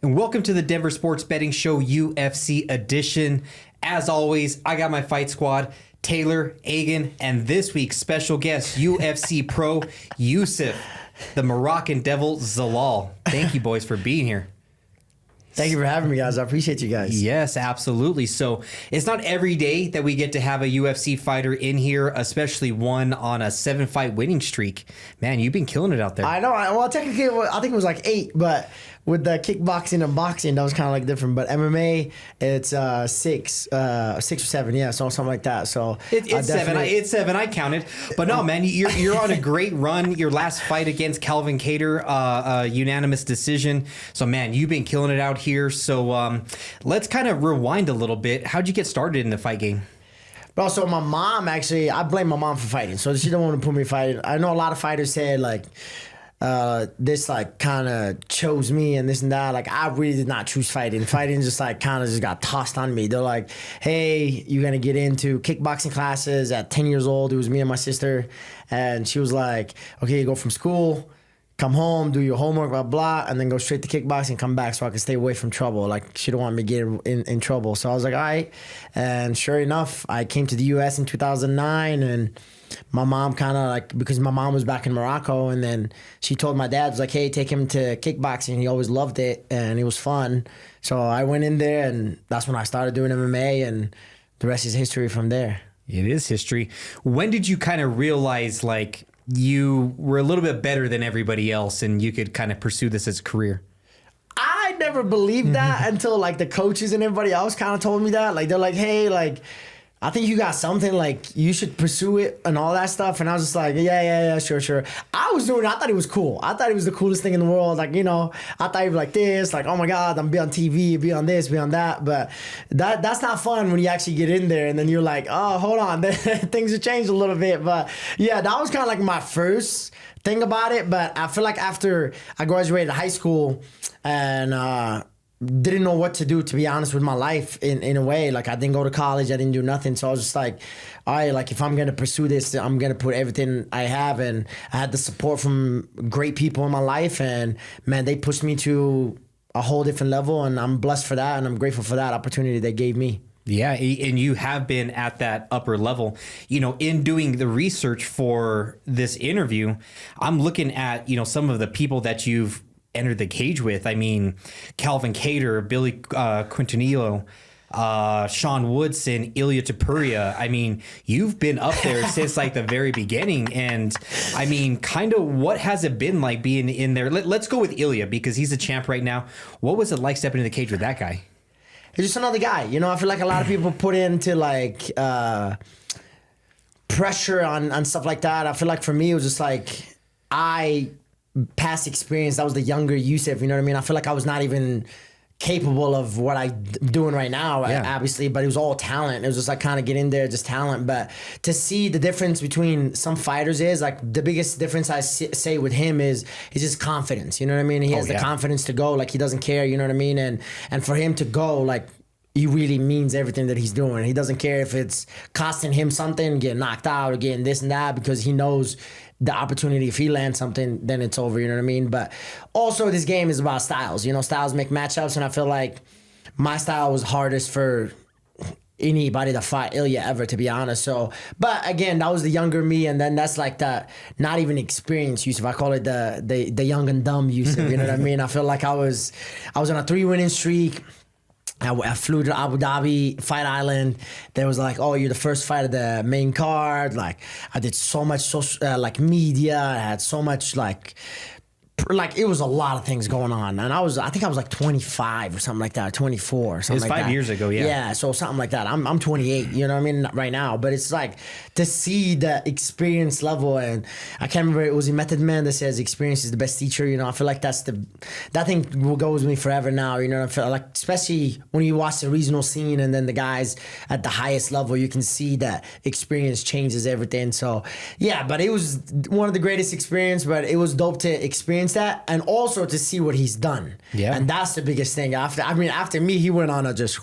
And welcome to the Denver Sports Betting Show UFC edition. As always, I got my fight squad, Taylor, Agan, and this week's special guest, UFC pro Youssef, the Moroccan Devil Zalal. Thank you, boys, for being here. Thank you for having me, guys. I appreciate you guys. Yes, absolutely. So it's not every day that we get to have a UFC fighter in here, especially one on a 7-fight winning streak. Man, you've been killing it out there. I know. Well, technically, I think it was like 8, but with the kickboxing and boxing, that was kind of like different. But MMA, it's 6 or 7, yeah, so something like that. So it's 7. It's 7. I counted. But no, man, you're on a great run. Your last fight against Calvin Kattar, unanimous decision. So man, you've been killing it out here. So let's kind of rewind a little bit. How'd you get started in the fight game? Bro, so my mom actually, I blame my mom for fighting. So she don't want to put me fighting. I know a lot of fighters said like, this like kind of chose me and this and that. Like I really did not choose fighting. Fighting just like kind of just got tossed on me. They're like, hey, you're going to get into kickboxing classes at 10 years old. It was me and my sister. And she was like, okay, you go from school, come home, do your homework, blah, blah, and then go straight to kickboxing, come back so I can stay away from trouble. Like she don't want me getting in trouble. So I was like, all right. And sure enough, I came to the U.S. in 2009 and my mom kind of like, because my mom was back in Morocco, and then she told my dad, was like, hey, take him to kickboxing. He always loved it and it was fun. So I went in there and that's when I started doing MMA, and the rest is history from there. It is history. When did you kind of realize like you were a little bit better than everybody else and you could kind of pursue this as a career? I never believed that until like the coaches and everybody else kind of told me that. Like they're like, hey, like I think you got something, like you should pursue it and all that stuff. And I was just like, yeah, sure. I thought it was cool. I thought it was the coolest thing in the world. Like, you know, I thought it'd be like this, like, oh my God, I'm be on TV, be on this, be on that. But that's not fun when you actually get in there and then you're like, oh, hold on, things have changed a little bit. But yeah, that was kind of like my first thing about it. But I feel like after I graduated high school and didn't know what to do, to be honest, with my life in a way. Like I didn't go to college, I didn't do nothing. So I was just like, all right, like if I'm going to pursue this, I'm going to put everything I have. And I had the support from great people in my life. And man, they pushed me to a whole different level. And I'm blessed for that. And I'm grateful for that opportunity they gave me. Yeah, and you have been at that upper level. You know, in doing the research for this interview, I'm looking at, you know, some of the people that you've entered the cage with. I mean, Calvin Kattar, Billy Quintanillo, Sean Woodson, Ilya Topuria. I mean, you've been up there since like the very beginning. And I mean, kind of what has it been like being in there? Let's go with Ilya because he's a champ right now. What was it like stepping in the cage with that guy? He's just another guy. You know, I feel like a lot of people put into like pressure on stuff like that. I feel like for me, it was just like past experience, that was the younger Youssef, you know what I mean? I feel like I was not even capable of what I'm doing right now, obviously, but it was all talent. It was just like kind of get in there, just talent. But to see the difference between some fighters is like the biggest difference I say with him is just confidence, you know what I mean? He has the confidence to go, like he doesn't care, you know what I mean? And for him to go, like, he really means everything that he's doing. He doesn't care if it's costing him something, getting knocked out or getting this and that, because he knows the opportunity, if he lands something, then it's over, you know what I mean? But also this game is about styles. You know, styles make matchups, and I feel like my style was hardest for anybody to fight Ilya ever, to be honest. So, but again, that was the younger me, and then that's like the not even experienced Youssef. I call it the young and dumb Youssef, you know what I mean? I feel like I was on a 3-winning streak. I flew to Abu Dhabi, Fight Island. There was like, oh, you're the first fight of the main card. Like, I did so much social, like media. I had so much like it was a lot of things going on. And I think I was like 25 or something like that, 24 or something like that. It was 5 years ago, yeah. Yeah, so something like that. I'm 28, you know what I mean, right now. But it's like to see the experience level, and I can't remember, it was a Method Man that says experience is the best teacher, you know. I feel like that thing will go with me forever now, you know. I feel like, especially when you watch the regional scene and then the guys at the highest level, you can see that experience changes everything. So yeah, but it was one of the greatest experience, but it was dope to experience that, and also to see what he's done. Yeah, and that's the biggest thing. After me, he went on a just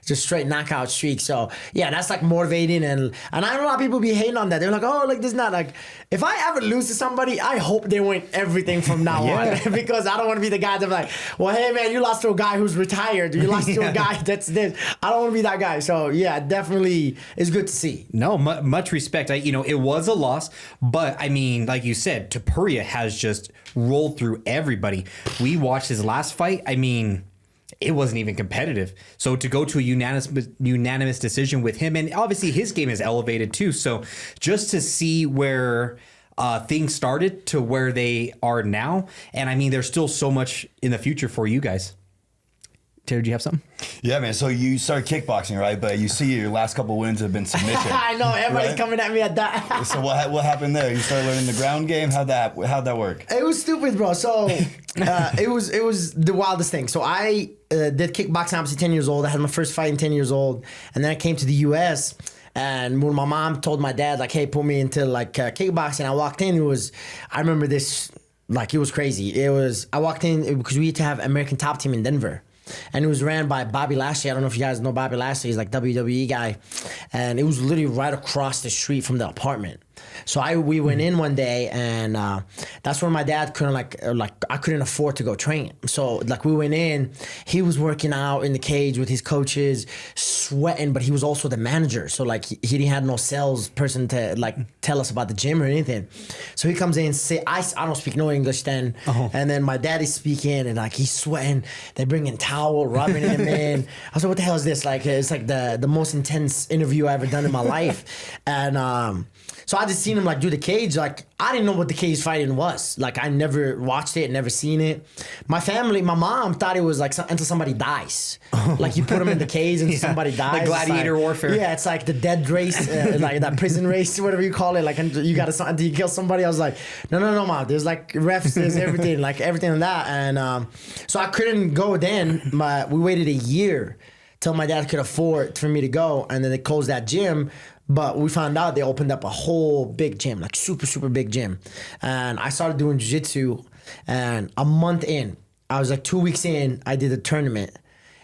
just straight knockout streak. So yeah, that's like motivating, and I know a lot of people be hating on that. They're like, oh, like this not like, if I ever lose to somebody, I hope they win everything from now on, because I don't want to be the guy that's like, well, hey man, you lost to a guy who's retired, you lost to a guy that's this. I don't want to be that guy. So yeah, definitely it's good to see. No, much respect. It was a loss, but I mean, like you said, Topuria has just rolled through everybody. We watched his last fight. I mean, it wasn't even competitive. So to go to a unanimous decision with him, and obviously his game is elevated too. So just to see where things started to where they are now, and I mean, there's still so much in the future for you guys. Taylor, do you have something? Yeah, man. So you started kickboxing, right? But you see your last couple wins have been submission. I know everybody's coming at me at that. So what happened there? You started learning the ground game. How'd that work? It was stupid, bro. So it was the wildest thing. So I did kickboxing obviously 10 years old. I had my first fight in 10 years old, and then I came to the U.S. And when my mom told my dad, like, hey, put me into like kickboxing, I walked in. I remember this, like, it was crazy. I walked in because we used to have American Top Team in Denver. And it was ran by Bobby Lashley. I don't know if you guys know Bobby Lashley. He's like WWE guy. And it was literally right across the street from the apartment. So we went in one day, and that's when my dad couldn't I couldn't afford to go train. So like we went in, he was working out in the cage with his coaches, sweating, but he was also the manager. So like he didn't have no sales person to like tell us about the gym or anything. So he comes in and say, I don't speak no English then. And then my dad is speaking, and like he's sweating. They bring in towel, rubbing him in. I was like, what the hell is this? Like it's like the most intense interview I ever done in my life. And so I just seen him like do the cage. Like I didn't know what the cage fighting was. Like I never watched it, never seen it. My mom thought it was like until somebody dies. Like you put them in the cage and somebody dies. Like gladiator warfare. Yeah, it's like the dead race, like that prison race, whatever you call it. Like you got to until you kill somebody. I was like, no, mom. There's like refs, there's everything, like everything in that. And so I couldn't go then. We waited a year till my dad could afford for me to go, and then they closed that gym. But we found out they opened up a whole big gym, like super, super big gym. And I started doing jiu-jitsu, and a month in, I was like 2 weeks in, I did a tournament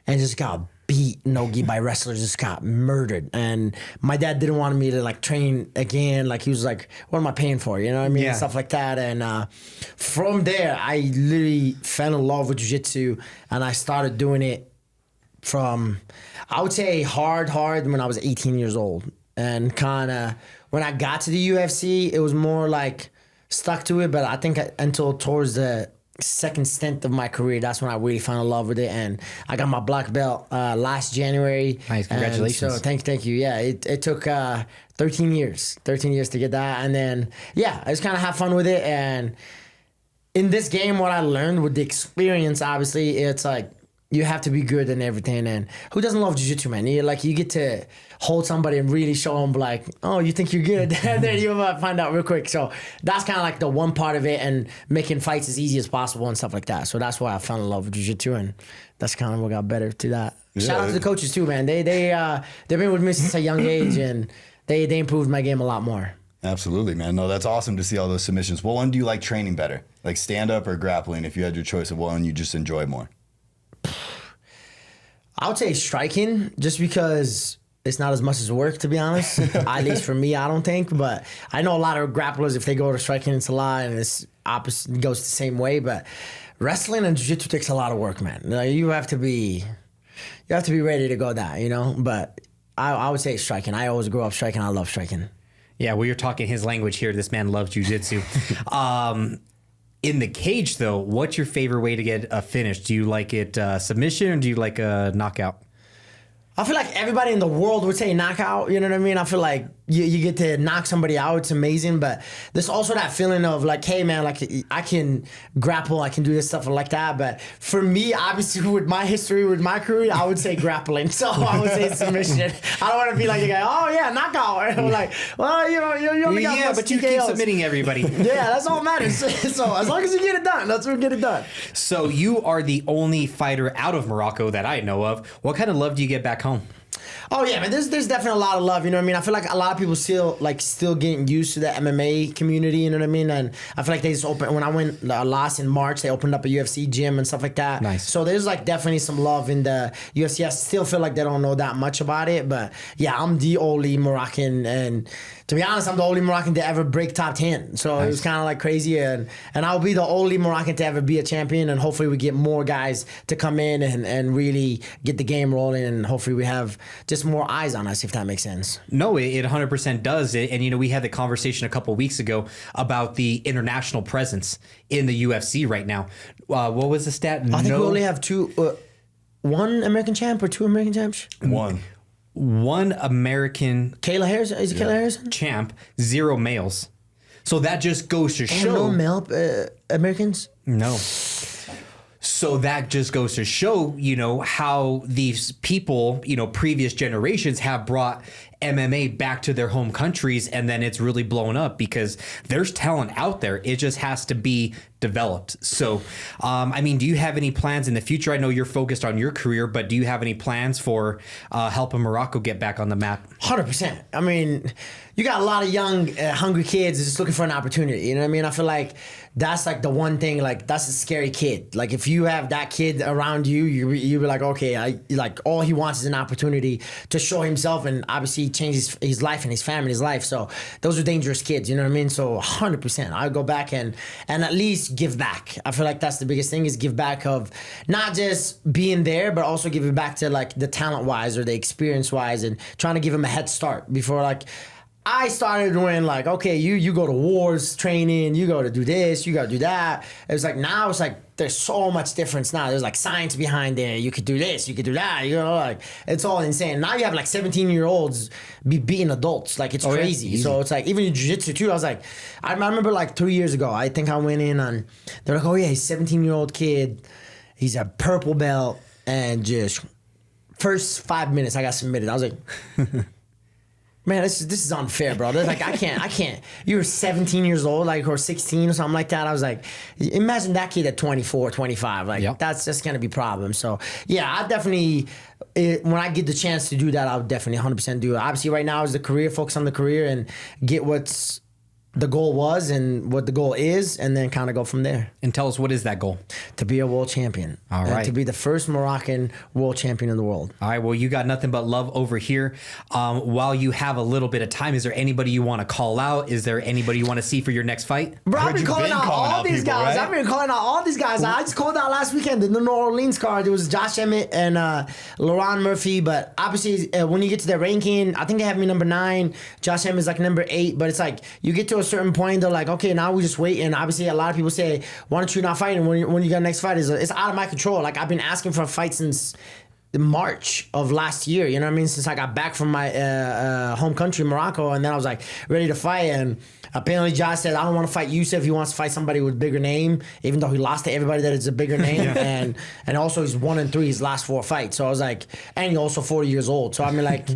and just got beat no-gi by wrestlers, just got murdered. And my dad didn't want me to like train again. Like he was like, what am I paying for? You know what I mean? Yeah. Stuff like that. And from there, I literally fell in love with jiu-jitsu, and I started doing it from, I would say hard when I was 18 years old. And kind of when I got to the UFC, it was more like stuck to it. But I think until towards the second stint of my career, that's when I really fell in love with it. And I got my black belt last January. Nice, congratulations. So thank you. Yeah, it took 13 years to get that. And then, yeah, I just kind of have fun with it. And in this game, what I learned with the experience, obviously, it's like, you have to be good and everything. And who doesn't love jiu-jitsu, man? You get to hold somebody and really show them like, oh, you think you're good? And then you find out real quick. So that's kind of like the one part of it, and making fights as easy as possible and stuff like that. So that's why I fell in love with jiu-jitsu, and that's kind of what got better to that. Yeah. Shout out to the coaches too, man. They've been with me since a young age, and they improved my game a lot more. Absolutely, man. No, that's awesome to see all those submissions. What one do you like training better? Like stand-up or grappling? If you had your choice of one you just enjoy more? I would say striking, just because it's not as much as work, to be honest. At least for me, I don't think. But I know a lot of grapplers, if they go to striking, it's a lot, and it's opposite, goes the same way. But wrestling and jiu-jitsu takes a lot of work, man. Like, you have to be ready to go down, you know. But I would say striking. I always grew up striking. I love striking. Yeah, well, you're talking his language here. This man loves jiu-jitsu. In the cage, though, what's your favorite way to get a finish? Do you like it submission, or do you like a knockout? I feel like everybody in the world would say knockout, you know what I mean? I feel like you get to knock somebody out, it's amazing, but there's also that feeling of like, hey man, like I can grapple, I can do this stuff like that, but for me, obviously with my history, with my career, I would say grappling, so I would say submission. I don't want to be like a guy, oh yeah, knockout, and I'm like, well, you know, you only got yeah, but you keep submitting everybody. Yeah, that's all that matters. So as long as you get it done, that's what get it done. So you are the only fighter out of Morocco that I know of. What kind of love do you get back home? Oh yeah, man. There's definitely a lot of love. You know what I mean? I feel like a lot of people still getting used to the MMA community. You know what I mean? And I feel like they just opened when I went last in March. They opened up a UFC gym and stuff like that. Nice. So there's like definitely some love in the UFC. I still feel like they don't know that much about it, but yeah, I'm the only Moroccan, and to be honest, I'm the only Moroccan to ever break top 10. So it was kind of like crazy, and I'll be the only Moroccan to ever be a champion, and hopefully we get more guys to come in and really get the game rolling, and hopefully we have just more eyes on us, if that makes sense. No, it 100% does. And, you know, we had the conversation a couple of weeks ago about the international presence in the UFC right now. What was the stat? I think we only have one American champ or two American champs? One American Kayla Harrison? Is it Kayla Harrison? champ, 0 males. So that just goes to show. No male Americans? No. So that just goes to show, you know, how these people, you know, previous generations have brought MMA back to their home countries, and then it's really blown up because there's talent out there. It just has to be developed. So, I mean, do you have any plans in the future? I know you're focused on your career, but do you have any plans for helping Morocco get back on the map? 100%. I mean, you got a lot of young, hungry kids just looking for an opportunity. You know what I mean? I feel like that's like the one thing, like that's a scary kid. Like if you have that kid around you, you be like, okay, like all he wants is an opportunity to show himself and obviously change his life and his family, his life. So those are dangerous kids, you know what I mean? So 100%, I'll go back and at least give back. I feel like that's the biggest thing, is give back of not just being there, but also giving back to like the talent wise or the experience wise, and trying to give him a head start before like I started when like, okay, you go to wars training, you go to do this, you got to do that. It was like, now it's like, there's so much difference now. There's like science behind it. You could do this, you could do that, you know, like it's all insane. Now you have like 17-year-olds be beating adults. Like it's crazy. Yeah, so it's like, even in jiu-jitsu too, I was like, I remember like 3 years ago, I think I went in on, they're like, oh yeah, he's a 17-year-old kid. He's a purple belt, and just first 5 minutes I got submitted. I was like, man, this is unfair, bro. They're like, I can't. You were 17 years old, like, or 16 or something like that. I was like, imagine that kid at 24, 25. Like, that's just going to be a problem. So, yeah, I definitely, when I get the chance to do that, I'll definitely 100% do it. Obviously, right now is the career, focus on the career and get what's the goal was and what the goal is, and then kind of go from there. And tell us, what is that goal? To be a world champion. All right. To be the first Moroccan world champion in the world. All right. Well, you got nothing but love over here. While you have a little bit of time, is there anybody you want to call out? Is there anybody you want to see for your next fight? Bro, I've been calling out all these guys. Right? I've been calling out all these guys. I just called out last weekend in the New Orleans card. It was Josh Emmett and Laurent Murphy. But obviously, when you get to the ranking, I think they have me number 9. Josh Emmett's like number 8. But it's like, you get to a certain point, they're like, okay, now we just wait. And obviously, a lot of people say, why don't you not fight? And when you got next fight, it's out of my control. Like, I've been asking for a fight since March of last year, you know what I mean? Since I got back from my home country, Morocco, and then I was like ready to fight. And apparently Josh said, I don't want to fight Youssef. He wants to fight somebody with a bigger name, even though he lost to everybody that is a bigger name. And also he's 1-3 his last 4 fights. So I was like, and he's also 40 years old. So I mean, like,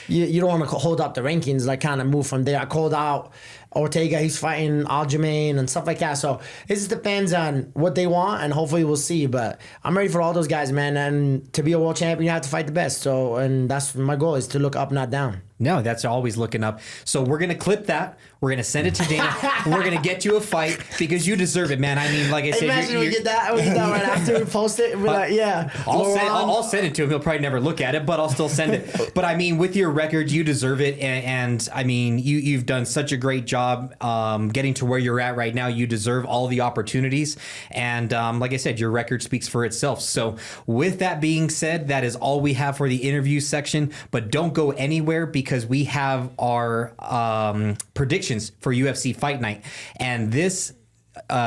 you don't want to hold up the rankings, like kind of move from there. I called out Ortega, he's fighting Aljamain and stuff like that. So it just depends on what they want, and hopefully we'll see. But I'm ready for all those guys, man. And to be a world champion, you have to fight the best. So, and that's my goal, is to look up, not down. No, that's always looking up. So we're going to clip that. We're going to send it to Dana. We're going to get you a fight because you deserve it, man. I mean, like I said, imagine we get that right after we post it. We're like, yeah. I'll send it to him. He'll probably never look at it, but I'll still send it. But I mean, with your record, you deserve it. And I mean, you've done such a great job getting to where you're at right now. You deserve all the opportunities. And like I said, your record speaks for itself. So with that being said, that is all we have for the interview section. But don't go anywhere, because we have our predictions for UFC Fight Night. And this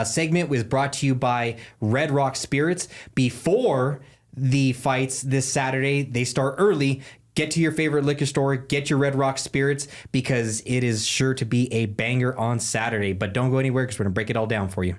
segment was brought to you by Red Rock Spirits. Before the fights this Saturday, they start early. Get to your favorite liquor store, get your Red Rock Spirits, because it is sure to be a banger on Saturday. But don't go anywhere, because we're going to break it all down for you.